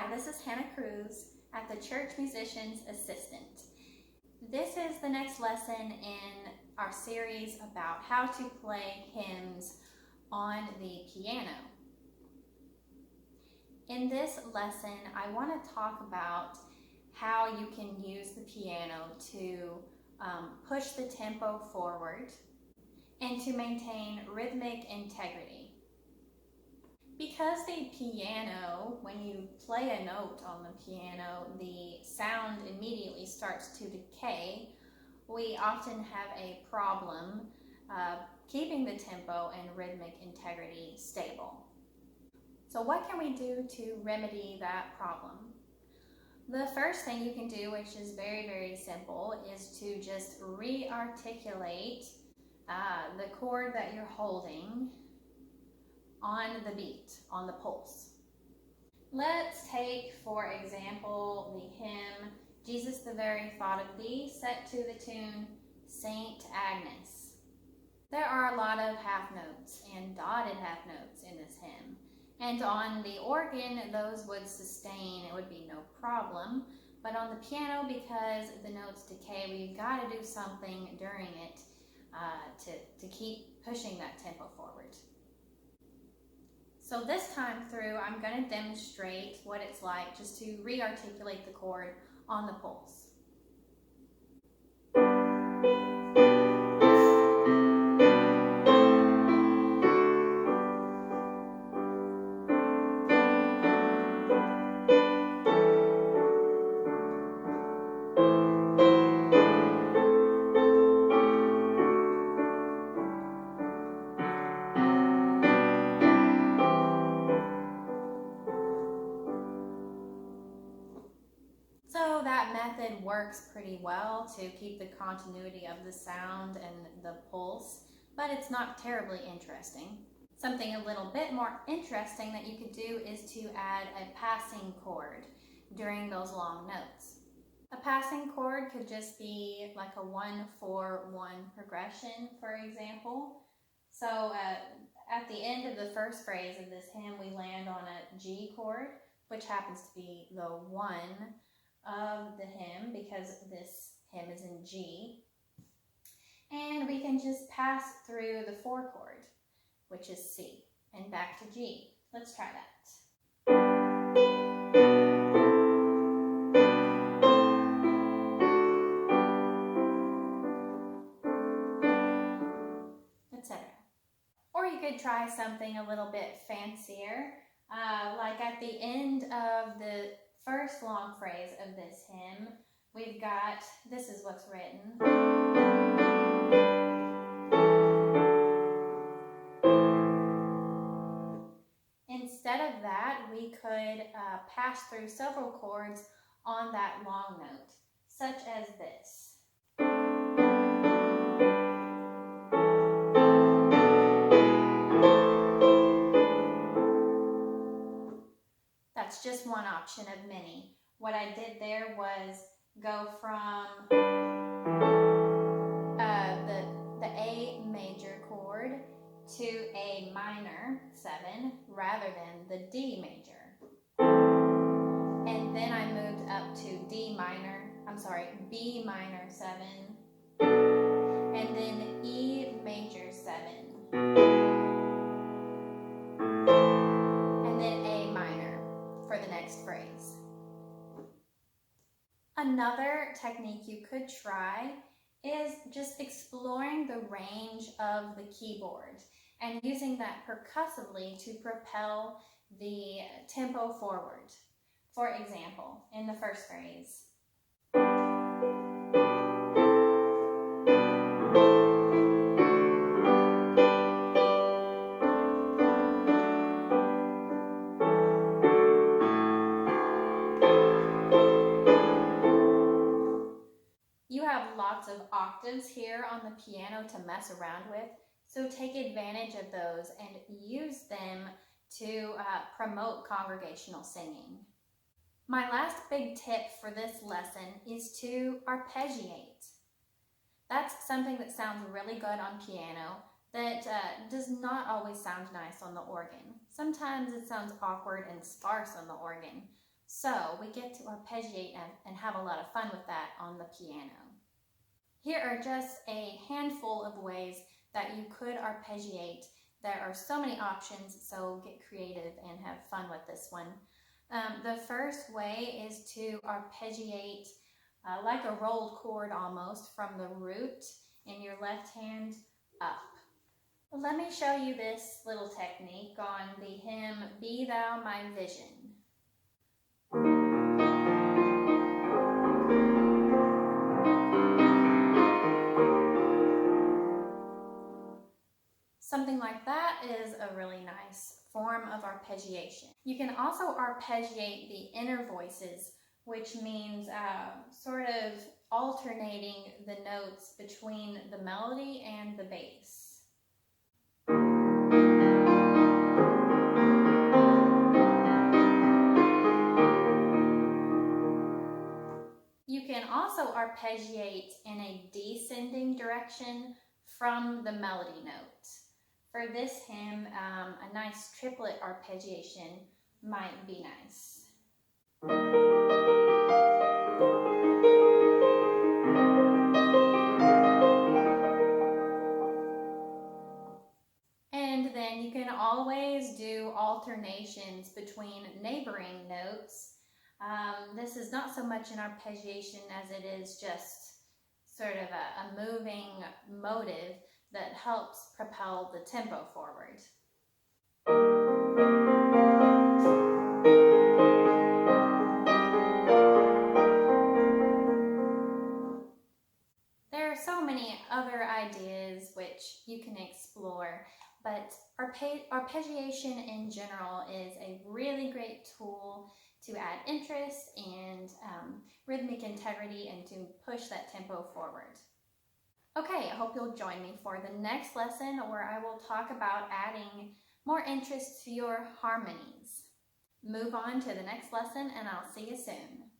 Hi, this is Hannah Cruz at the Church Musician's Assistant. This is the next lesson in our series about how to play hymns on the piano. In this lesson, I want to talk about how you can use the piano to push the tempo forward and to maintain rhythmic integrity. Because the piano, when you play a note on the piano, the sound immediately starts to decay, we often have a problem keeping the tempo and rhythmic integrity stable. So what can we do to remedy that problem? The first thing you can do, which is very, very simple, is to just re-articulate the chord that you're holding on the beat, on the pulse. Let's take, for example, the hymn, Jesus the Very Thought of Thee, set to the tune, Saint Agnes. There are a lot of half notes and dotted half notes in this hymn. And on the organ, those would sustain, it would be no problem. But on the piano, because the notes decay, we've got to do something during it to keep pushing that tempo forward. So this time through, I'm going to demonstrate what it's like just to re-articulate the chord on the pulse. So that method works pretty well to keep the continuity of the sound and the pulse, but it's not terribly interesting. Something a little bit more interesting that you could do is to add a passing chord during those long notes. A passing chord could just be like a 1-4-1 progression, for example. So at the end of the first phrase of this hymn, we land on a G chord, which happens to be the 1 of the hymn because this hymn is in G. And we can just pass through the 4 chord, which is C, and back to G. Let's try that. Etc. Or you could try something a little bit fancier, like at the end of the first long phrase of this hymn, we've got, this is what's written. Instead of that, we could pass through several chords on that long note, such as this. That's just one option of many. What I did there was go from the A major chord to A minor 7 rather than the D major. And then I moved up to B minor 7, and then E major 7. Phrase. Another technique you could try is just exploring the range of the keyboard and using that percussively to propel the tempo forward. For example, in the first phrase, lots of octaves here on the piano to mess around with, so take advantage of those and use them to promote congregational singing. My last big tip for this lesson is to arpeggiate. That's something that sounds really good on piano that does not always sound nice on the organ. Sometimes it sounds awkward and sparse on the organ. So we get to arpeggiate and have a lot of fun with that on the piano. Here are just a handful of ways that you could arpeggiate. There are so many options, so get creative and have fun with this one. The first way is to arpeggiate like a rolled chord almost from the root in your left hand up. Let me show you this little technique on the hymn, Be Thou My Vision. Something like that is a really nice form of arpeggiation. You can also arpeggiate the inner voices, which means sort of alternating the notes between the melody and the bass. You can also arpeggiate in a descending direction from the melody note. For this hymn, a nice triplet arpeggiation might be nice. And then you can always do alternations between neighboring notes. This is not so much an arpeggiation as it is just sort of a moving motive that helps propel the tempo forward. There are so many other ideas which you can explore, but arpeggiation in general is a really great tool to add interest and rhythmic integrity and to push that tempo forward. Okay, I hope you'll join me for the next lesson where I will talk about adding more interest to your harmonies. Move on to the next lesson and I'll see you soon.